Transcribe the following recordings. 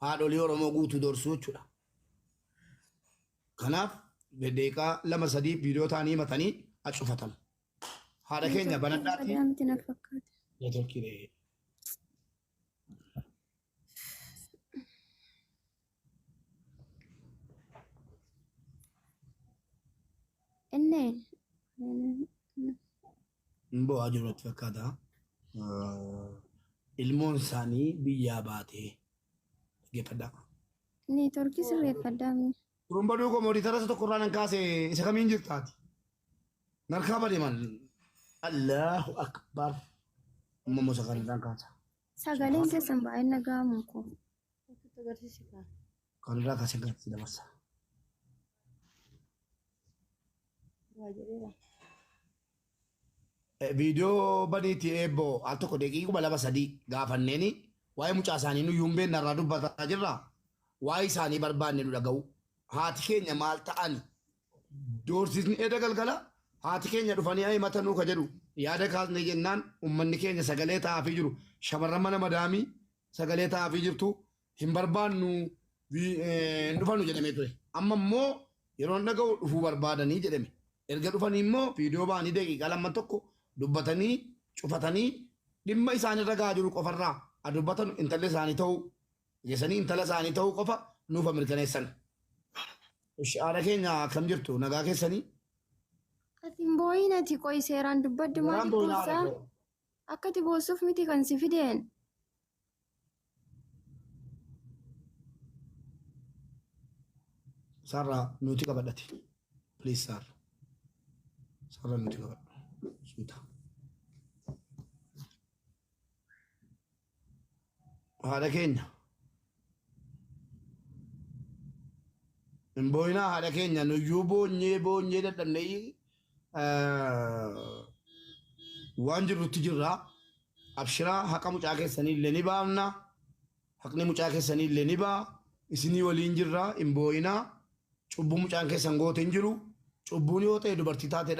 haadholii Oromoo guutuu dorsuu jechuudha. Kanaaf deeqaa lama sadii viidiyoo ta'anii himatanii acufatamu. Haadha keenya banadhaati. Neetworkii Mboo ajuurratti fakkaata. Ilmoon isaanii biyyaa baatee geeffadha. Neetworkii sirreeffadhaa. Rumba duuko mooditara isa tokkorraa nan kaase isa kamiin jirtaati. Narkaa badeeman. Allahu akbar. Amma musa kanarraan kaasa. Sagaleen keessan baay'ee nagaamu ko. Kanarraa kaasee gaatti dabarsa. Viidiyoo badiitti eebboo al tokko daqiiqaa lama sadii gaafanneeni waa'ee mucaa isaanii nuyyuu hin beekne irraa dubbataa jirra. Waa'ee isaanii barbaanne nu dhaga'u. Haati keenya maal ta'an doorsisni edda galgala haati keenya dhufanii himatanuu ka jedhu yaada kaasne jennaan uummanni keenya sagalee ta'aafii jiru shamarran mana madaamii sagalee ta'aafii jirtu hin barbaannu hin dhufannu jedhamee ture. Amma immoo yeroo dhaga'u dhufuu barbaadanii jedhame. Erga dhufanii immoo viidiyoo ba'anii daqiiqaa lama tokko dubbatanii cufatanii dhimma isaanirra gahaa jiru qofarraa dubbatan intalli isaanii ta'uu geessanii intala isaanii ta'uu qofa nuufa mirkaneessan. Haadha keenya akkam jirtu nagaa keessanii? Atiin boo'iin ati qo'i seeraan dubbaddu maaliif boossaa? Akkati boossuuf miti kan si fideen. Sarara nuti qabadhati. Please sarara. Sarara nuti qabadhu. Suuta. Haadha keenya. Mboina haadha keenya nuyyuu boonyee dadhabnee waan jirrutti jirra. Abshiraa haqa mucaa keessanii illee ni baafna. Haqni mucaa keessanii illee ni baa. Isinii waliin jirra. Mboina cubbuu mucaan keessan goote hin jiru. Cubbuun yoo ta'e dubartii taate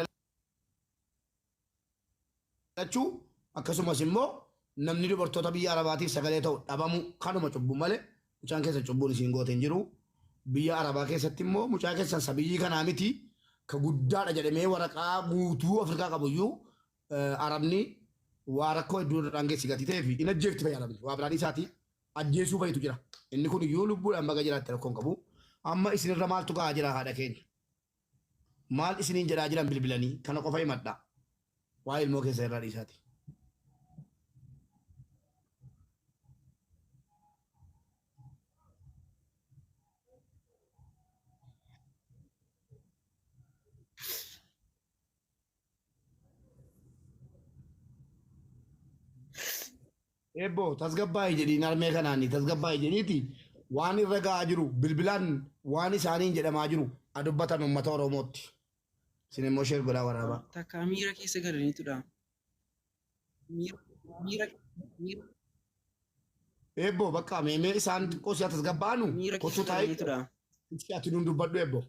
dhalachuu akkasumas immoo namni dubartoota biyya Arabaatiif sagalee ta'u dhabamu kanuma cubbuu malee mucaan keessa cubbuun isiin goote hin jiru. Biyya Arabaa keessatti immoo mucaa keessan sabiyyii kanaa miti ka guddaadha jedhamee waraqaa guutuu Afrikaa qabuyyuu Arabni waa rakkoo hedduu irraan geessi gatii ta'ee fi hin ajjeefti fayyada Arabni waa biraadhii isaatii ajjeesuu fa'itu jira. Inni kun iyyuu lubbuudhaan baga jiraatti rakkoon qabu. Amma isinirra maaltu gahaa jira haadha keenya? Maal isiniin jedhaa jiran bilbilanii kana qofa himadha. Waa ilmoo keessa irraa dhiisaati. Ebboo tasgabbaa'ii jedhiin harmee kanaanii tasgabbaa'ii jedhiiti waan irra gahaa jiru bilbilaan waan isaaniin jedhamaa jiru adubbatan uummata Oromootti. Isin immoo sheer godhaa waraabaa. Takka miira keessa galaniitudha. Miira. Ebboo bakka meemee isaan xiqqoo si'a tasgabbaa'anu kottu taa'ee ati nuun dubbadhu ebboo.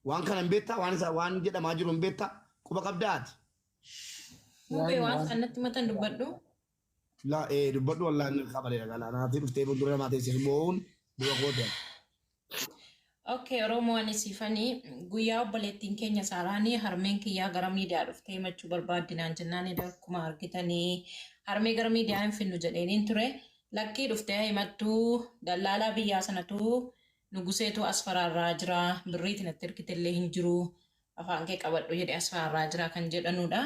Waan kana hin beektaa waan jedhamaa jiru hin beektaa quba qabdaati. Mubee waan kanatti matan dubbadhu. La dubbadhu wallaan qabalee dhagala naati dhuftee fuuldura namaa teessee bo'uun bu'a goote. Okay, Oromoo ani siifanii guyyaa obboleettiin keenya Saaraanii harmeen kiyyaa gara miidiyaa dhuftee himachuu barbaaddinaan jennaan akkuma argitanii harmee gara miidiyaa hin finnu jedheen ture. Lakkii dhuftee himattuu dallaalaa biyyaa sanatu nuguseetu asfaraarraa jira birriitiin itti hirkitellee hin jiru afaan kee qabadhu jedhee asfaraarraa jira kan jedhanudha.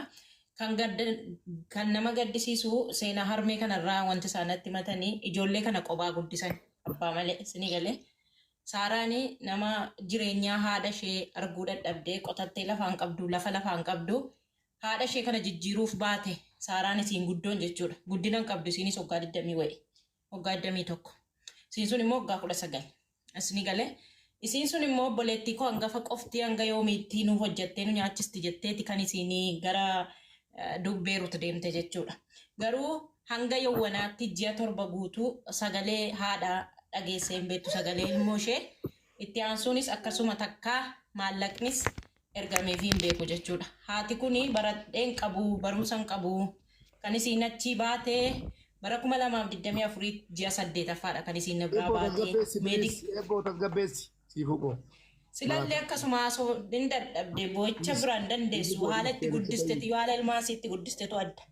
Kan nama gaddisiisu seenaa harmee kanarraa wanti isaanatti himatanii ijoollee kana qophaa guddisan abbaa malee isinii galee. Saaraanii nama jireenyaa haadha ishee arguu dadhabdee qotattee lafaan qabdu lafa lafaan qabdu haadha ishee kana jijjiiruuf baate Saaraan isiin guddoon jechuudha. Guddina qabdu isiinis waggaa 20 wayi. Waggaa 21. Isiin sun immoo waggaa 19. Isinii galee. Isiin sun immoo obboleettii koo hangafa qoftii hanga yoomiitti nu hojjettee nu nyaachisti jetteeti kan isiinii gara Dubbeeruutu deemte jechuudha. Garuu hanga yawwanaatti ji'a 7 guutuu sagalee haadhaa dhageessee hin beektu sagalee ilmoo ishee itti aansuunis akkasuma takkaa maallaqnis ergameef hin beeku jechuudha. Haati kuni baradheen qabu barumsan qabu kan isiin achi baatee Bara 2024 ji'a 8ffaadha kan isin biraa Eeboo baatee tasgabbeessi meedik please. Eeboo tasgabbeessi. Siifuu koo. silallee akkasuma osoo hin dadhabde boo'icha biraan dandeessu haala itti guddistetu haala ilmaasii itti guddistetu adda.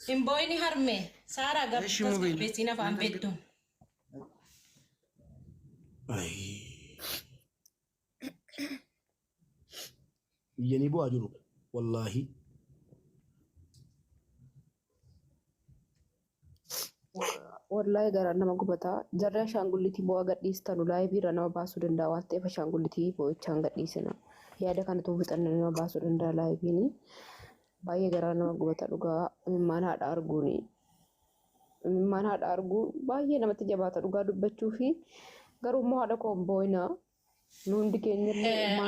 Hin boo'ini harme Saaraa Eeshi gabbitas mobiili. qabbeessiin afaan beektu. Iyyanii bu'aa jiru. Wallaahi. Wallahi gara nama gubataa jarri ashaangullitii bu'aa gadhiistan ulaayi biira nama baasuu danda'a waan ta'eef ashaangullitii bu'ichaan gadhiisina yaada kanatu fixannee nama baasuu danda'a laayibiini baay'ee gara nama gubata dhugaa imimmaan haadha arguuni imimmaan haadha arguun baay'ee namatti jabaata dhugaa dubbachuu fi garuu immoo haadha koon boo'ina nu hundi keenya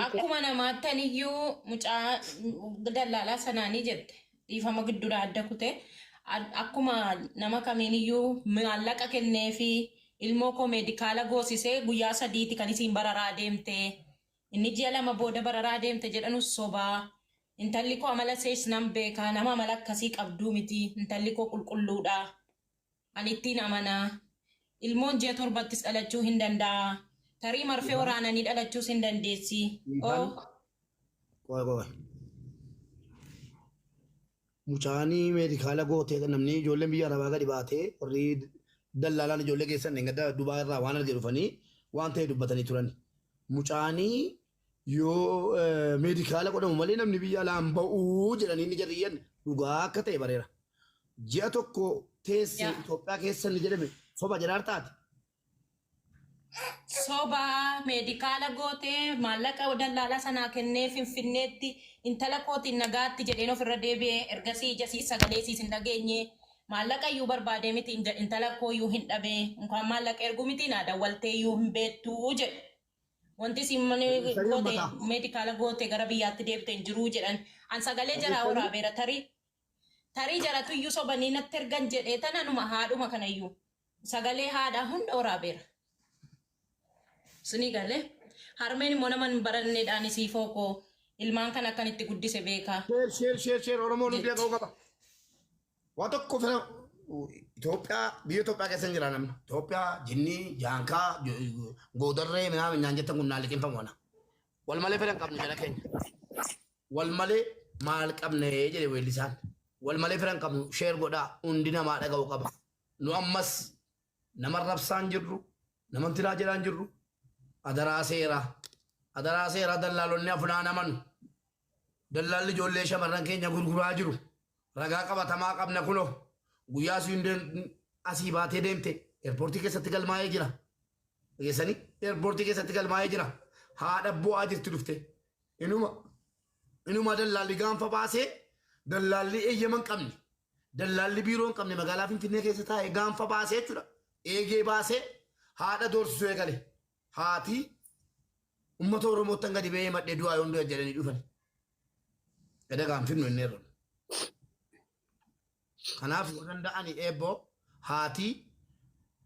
Akkuma namaattan iyyuu mucaa dallaalaa sanaanii jette dhiifama gidduudha adda kute. Akkuma nama kamiin iyyuu maallaqa kennee fi ilmoo koo meedikaala goosisee guyyaa 3 kan isiin bararaa deemte inni ji'a 2 booda bararaa deemte jedhanus sobaa intalli koo amala sees nan beekaa nama amala akkasii qabduu miti intalli koo qulqulluudha ani ittiin amanaa ilmoon ji'a 7 dhalachuu hin danda'a tarii marfee waraananii dhalachuus hin dandeessi. Mucaanii meedikaala gootee namni ijoolleen biyya arabaa gadi baatee warri dallaalaan ijoollee keessan eeggadda Dubaa irraa waan argee dhufanii waan ta'e dubbatanii turan. Mucaanii yoo meedikaala godhamu malee namni biyya alaan ba'uu jedhanii ni jarriyyan dhugaa akka ta'e bareera. Ji'a tokko teessee Itoophiyaa keessa ni jedhame soba jedhaan taate. Soba meedikaala gootee maallaqa dallaalaa sanaa kennee Finfinneetti intala kootiin nagaatti jedheen ofirra deebi'ee ergasii ijasii sagalee siis hin dhageenye maallaqa iyyuu barbaadee miti intala koo iyyuu hin dhabee mukaan maallaqa ergu miti naa dawwaltee iyyuu hin beektuu jedhe. Wanti simman goote meedikaala gootee gara biyyaatti deebite hin jiruu jedhan an sagalee jaraa waraabeera tarii jaratu iyyuu sobanii natti ergan jedhee tananuma haadhuma kanayyuu sagalee haadhaa hunda waraabeera. Suni galee harmeen immoo nama hin baranneedhaan isii fookoo ilmaan kan akkanitti guddise beekaa. Sheer Oromoon hundi dhaga'uu qaba. Waan tokko fira Itoophiyaa biyya Itoophiyaa keessa hin jira namni. Itoophiyaa jinnii jaankaa goodarree midhaan nyaan jettan kun naa liqinfamu wana. Wal malee fira hin qabne jala keenya. Wal malee maal qabne jedhe weellisaan. Wal malee fira hin qabnu sheer godhaa hundi namaa dhaga'uu qaba. Nu ammas nama rabsaan jirru nama tiraa jedhaan jirru. Adaraa seera dallaalonni afnaan amanu dallaalli ijoollee shamarran keenya gurguraa jiru ragaa qabatamaa qabna kunoo guyyaa siin asii baatee deemte eerpoortii keessatti galmaa'ee jira dhageessanii eerpoortii keessatti galmaa'ee jira haadha bu'aa jirti dhufte inuma dallaalli gaanfa baasee dallaalli eeyyama hin qabne dallaalli biiroo hin qabne magaalaa Finfinnee keessa taa'ee gaanfa baasee jechuudha eegee baasee haadha doorsisuu eegale. Haati uummata Oromootaan gadi ba'ee madde du'aa yoon du'a jedhanii dhufan. Edagaan finnu inni irra. Kanaaf yoo danda'ani eebboo haati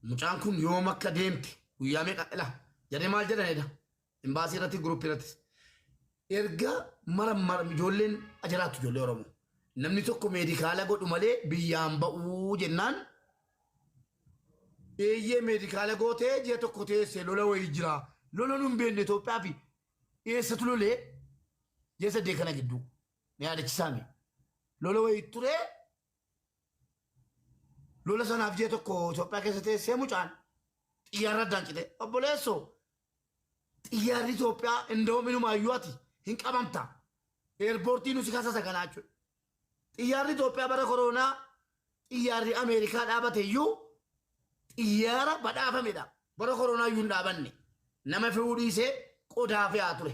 mucaan kun yoom akka deemte guyyaa meeqa ila jedhee maal jedhanidha. Imbaasii irratti guruppii irratti. Erga mara ijoolleen ajiraattu ijoollee Oromoo. Namni tokko meedikaala godhu malee biyyaan ba'uu jennaan. Eeyyee meedikaala gootee ji'a tokko teessee lola wayii jira. Lola nu hin beekne Itoophiyaa fi eessatu lolee ji'a 8 kana gidduu ni yaadachisaami. Lola wayii ture lola sanaaf ji'a tokko Itoophiyaa keessa teessee mucaan xiyyaarra addaan cite. Obboleessoo xiyyaarri Itoophiyaa indoominumaayyuu ati hin qabamta. Eerpoortii nuti kasa saganaa jechuudha. Xiyyaarri Itoophiyaa bara koronaa xiyyaarri Ameerikaa dhaabate iyyuu xiyyaara badhaafamedha. Bara koronaa iyyuu hin dhaabanne. Nama fe'uu dhiisee qodaa fe'aa ture.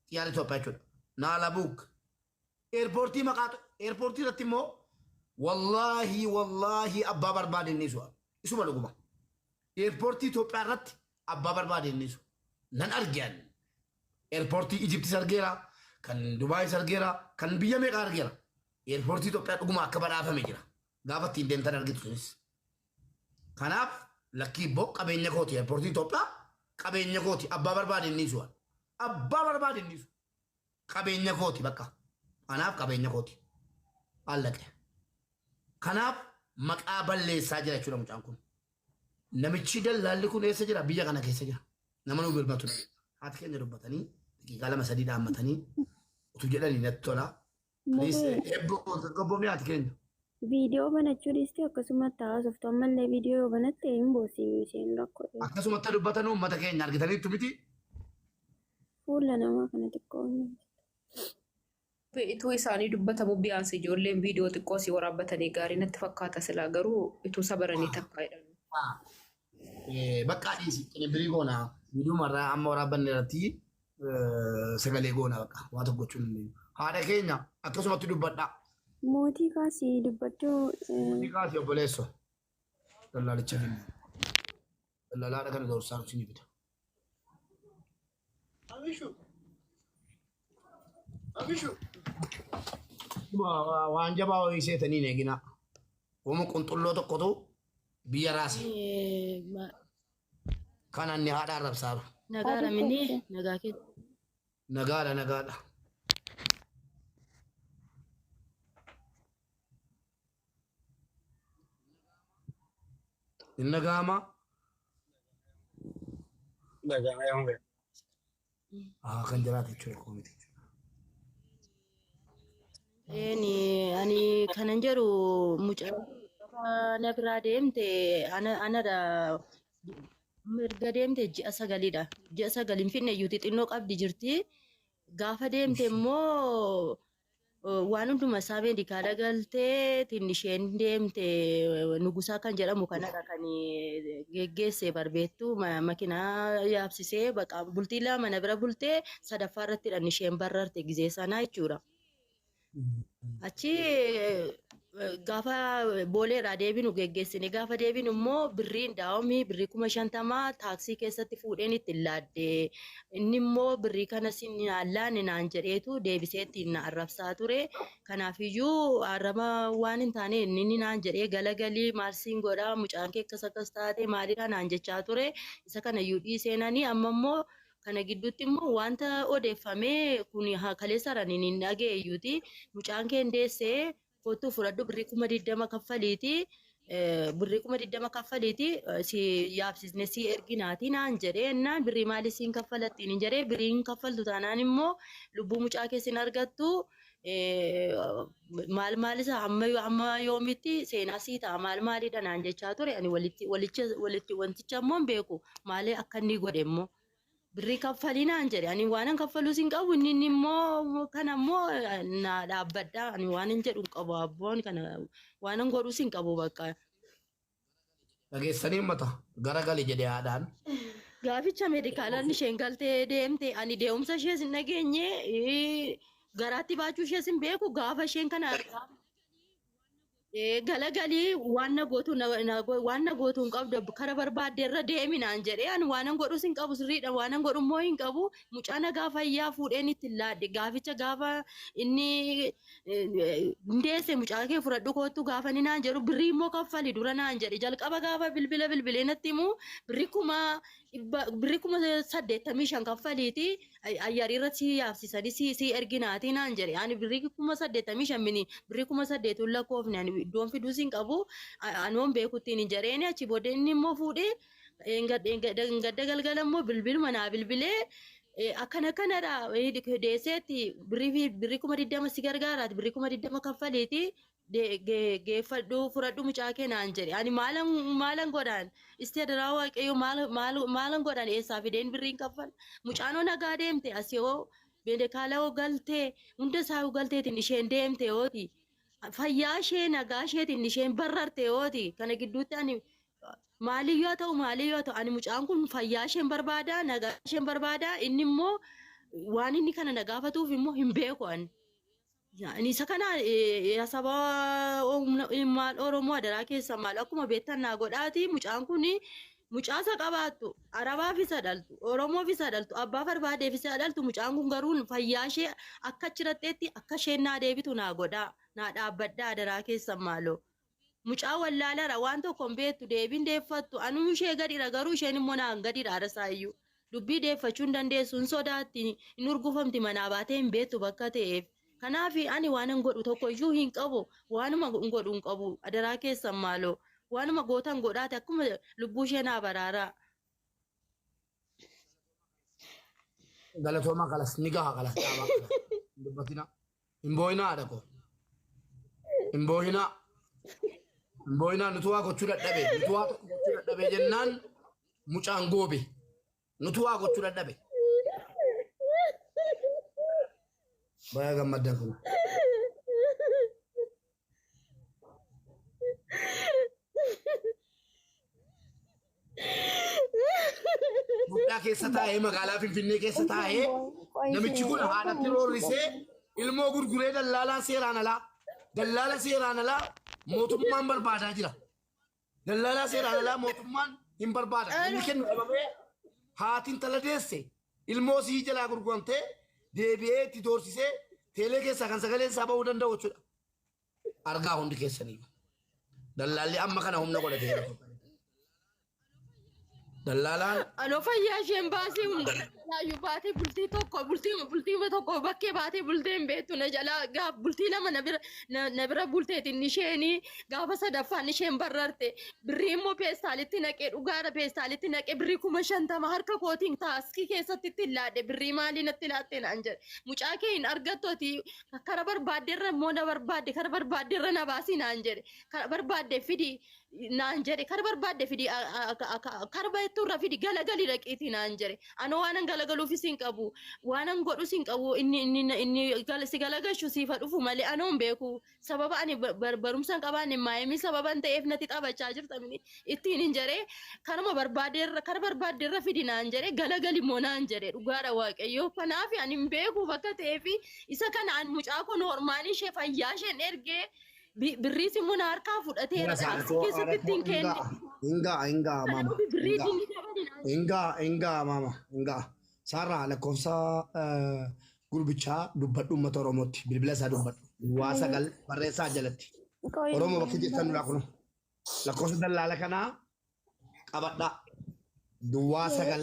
Xiyyaarri Itoophiyaa jechuudha. Naalabuuk. Eerpoortii maqaa eerpoortii irratti immoo wallaahi abbaa barbaade inni isu. Isuma dhuguma. Eerpoortii Itoophiyaa irratti abbaa barbaade inni isu. Nan argean. Eerpoortii Ijiptis argeera. Kan Dubaayis argeera. Kan biyya meeqaa argeera. Eerpoortii Itoophiyaa dhuguma akka badhaafame jira. Gaafa ittiin deemtan argitu sunis. Kanaaf lakkii boo qabeenya kooti eerpoortii Itoophiyaa qabeenya kooti abbaa barbaade inni isu. Abbaa barbaade inni isu. Qabeenya kooti bakka. Kanaaf qabeenya kooti. Allaqe. Kanaaf maqaa balleessaa jira jechuudha mucaan kun. Namichi dallaalli kun eessa jira? Biyya kana keessa jira. Nama nu birmatu. Haati keenya dubbatanii daqiiqaa 2-3 dhaammatanii utuu jedhanii natti tola. Eebboo gabboomni haati keenya. Viidiyoo banachuu dhiiste akkasumatti haasoftu ammallee viidiyoo yoo banatte hin boosii isheen rakkoo. Akkasumatti dubbatan uummata keenya argitaniittu miti. Fuula namaa kana xiqqoo. Ituu isaanii dubbatamu biyaansi ijoolleen viidiyoo xiqqoo si waraabbatanii gaarii natti fakkaata silaa garuu ituu sabaranii takkaa jedhamu. Bakka dhiisi qinibbirii goona viidiyoo marraa amma waraabbanne irratti sagalee goona bakka waa tokko gochuun hin dandeenyu. Haadha keenya akkasumatti dubbadha. Mootii kaasii dubbachuu. Mootii kaasii obboleesso. Dallaalicha finna. Dallalaadha kana doorsaa nuti ni fida. Waan jabaa horii seetanii hin eegina. Oomu qunxulloo tokkotu biyya raase. Kan inni haadha arrabsaaru. Nagaadha minni nagaa keessa. Nagaadha nagaadha. Hin nagaama. Nagaama yoo ta'e. Kan jiraatu jechuudha koomiti. Ani kanan jedhu mucaa na biraa deemte anadha mirga deemte ji'a sagaliidha. Ji'a sagaliin finne iyyuuti xinnoo qabdi jirti. Gaafa deemte immoo waan hunduma isaa meedikaala galtee tinisheen deemte nugusaa kan jedhamu kanadha kan geggeesse barbeettu makiinaa yaabsisee baqa bultii lama na bira bultee sadaffaa irrattidha isheen barrarte gizee sanaa jechuudha. Achi gaafa booleedhaa deebinu geggeessine gaafa deebinu immoo birriin daa'imni birrii 50,000 taaksii keessatti fuudheen ittiin laadde inni immoo birrii kana sinaallaan naan jedheetu deebiseetti na arrabsaa ture kanaafiyyuu arraba waan hin taane inni naan jedhee galagalii maarsiin godhaa mucaan kee akkas taate maalidha naan jechaa ture isa kana iyyuu dhiiseenanii amma immoo kana gidduutti immoo wanta odeeffamee kun kaleessa raniin hin dhageeyyuuti mucaan kee deessee kootu fudhadhu birrii 20,000 kaffaliiti birrii 20,000 kaffaliiti si yaabsisne si erginaati naan jedhee naan birrii maali siin kaffalattiin hin jedhee birriin kaffaltu taanaan immoo lubbuu mucaa keessin argattu maal isa amma yoomitti seenaa sii ta'a maalidha naan jechaa ture ani walitti wanticha immoo hin beeku maali akka inni godhe immoo. Birrii kaffalinaan jedhe ani waanan kaffaluus hin qabu inni immoo kana immoo na dhaabbadha ani waanan jedhu hin qabu abboon kana waanan godhuus hin qabu bakka. Dhageessanii uummata garagali jedhee haadhaan. Gaaficha meedikaalaan isheen galtee deemte ani deemumsa ishees hin dhageenye garaatti baachuu ishees hin beeku gaafa isheen kana galagalii waan na gootu hin qabdu kara barbaadde irra deeminaan jedhee ani waanan godhus hin qabu sirriidha waanan godhu immoo hin qabu mucaa nagaa fayyaa fuudheen ittiin laadde gaaficha gaafa inni deesse mucaa kee fudhadhu kootu gaafa ni naan jedhu birrii immoo kaffali dura naan jedhe jalqaba gaafa bilbilee natti himu birrii 85,000 kaffaliiti ayyarii irratti si yaabsisanii si erginaati naan jedhe ani birrii 85,000 mini birrii 8,000 lakkoofne ani iddoon fiduus hin qabu anoon beekuttiin hin jedheeni achi booda inni immoo fuudhee gadda galgala immoo bilbiluma naa bilbilee akkanadha deesseetti birrii 20,000 si gargaaraati birrii 20,000 kaffaliiti geeffadhu fudhadhu mucaa kee naan jedhe ani maalan godhaan isteediraa waaqayyo maalan godhaan eessaa fideen birriin kaffal mucaanoo nagaa deemte asiyoo meedikaala galtee hunda isaa galteetiin isheen deemte yooti fayyaa ishee nagaa isheetiin isheen barrarte yooti kana gidduutti ani maaliyyoo ta'u ani mucaan kun fayyaa isheen barbaada nagaa isheen barbaada inni immoo waan inni kana nagaafatuuf immoo hin beeku ani. Isa kana saba Oromoo adaraa keessa maal akkuma beektan naa godhaati mucaan kun mucaasa qabaattu Arabaaf isa dhaltu Oromoof isa dhaltu abbaa barbaadeef isa dhaltu mucaan kun garuu fayyaa ishee akka chiratteetti akka isheen naa deebitu naa godhaa naa dhaabbadhaa adaraa keessa maaloo. Mucaa wallaalara waan tokko hin beektu deebiin deeffattu anuu ishee gadhiidha garuu isheen immoo naan gadhiidha arasaayyuu dubbii deeffachuu hin dandeessu hin sodaatti hin urgufamti manaa baatee hin beektu bakka ta'eef. Kanaafi ani waanan godhu tokko iyyuu hin qabu. Waanuma godhu hin qabu. Adaraa keessan maaloo. Waanuma gootan godhaate akkuma lubbuu ishee naa baraaraa. Galatooma kalas ni gaha kalas dhaabaa kalas. Dubbatina. Hin boo'inaa dhaqo. Hin boo'inaa. Hin boo'inaa nuti waa gochuu dadhabe. Nuti waa tokko gochuu dadhabe jennaan mucaan goobe. Nuti waa gochuu dadhabe. Baya gammadan kun. Guddaa keessa taa'ee magaalaa Finfinnee keessa taa'ee namichi kun haadhatti roorrisee ilmoo gurguree dallaalaa seeraan alaa. Dallaala seeraan alaa mootummaan barbaadaa jira. Dallaalaa seeraan alaa mootummaan hin barbaada. Inni kennu dhabamee haatiin tala deesse ilmoo sii jalaa gurguramtee deebi'ee itti doorsisee teelee keessaa kan sagaleen isaa ba'uu danda'u jechuudha. Argaa hundi keessanii. Dallaalli amma kana humna godhateera. Dallaalaan. Anoo fayyaa isheen baasee hundaayyuu baatee bultii tokko bakkee baatee bultee hin beektu na jalaa gaaf bultii lama na bira bulteetiin isheenii gaafa sadaffaan isheen barrarte birrii immoo peestaalitti naqee dhugaadha peestaalitti naqee birrii 50 harka kootiin taaskii keessatti itti laadhe birrii maalii natti laatte naan jedhe mucaa kee hin argattooti kara barbaaddeerra immoo na barbaadde kara barbaaddeerra na baasii naan jedhe kara barbaadde fidi naan jedhe kara barbaadde fidi karba turra fidi galagali dhaqiitii naan jedhe anoo waanan galagaluufis hin qabu waanan godhus hin qabu inni si galagashu siifa dhufu malee anoo hin beeku sababa ani barumsa qabaanne maayimii sababan ta'eef natti taphachaa jirtamni ittiin hin jedhe kanuma barbaaddeerra fidi naan jedhe galagali immoo naan jedhe dhugaadha waaqayyoo kanaaf ani hin beeku bakka ta'eefi isa kana an mucaa kun hormaan ishee fayyaa isheen ergee birrii simuna harkaa fudhateera keessatti ittiin kenne. Ingaa mama. Ingaa mama. Ingaa. Sarara lakkoofsa gurbichaa dubbadhu uummata Oromootti bilbila isaa dubbadhu. Waa sagal barreessaa jalatti. Oromoo bakki jirtan duraa kun. Lakkoofsa dallaala kanaa qabadhaa. Duwwaa sagal.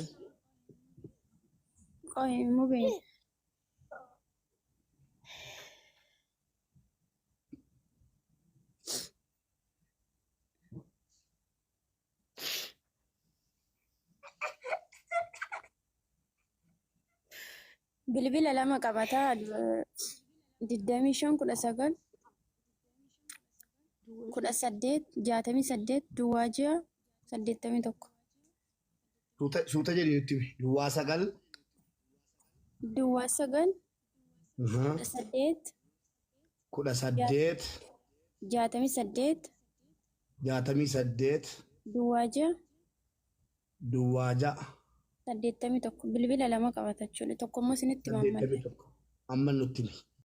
Bilbila lama qabataa 25 18 duwwaa 81. Suuta jedhi nutti duwwaa sagal. Duwwaa 9 18 68 duwwaa 81 bilbila lama qabata jechuudha. Tokkommoo isinitti mammalle. Amma nutti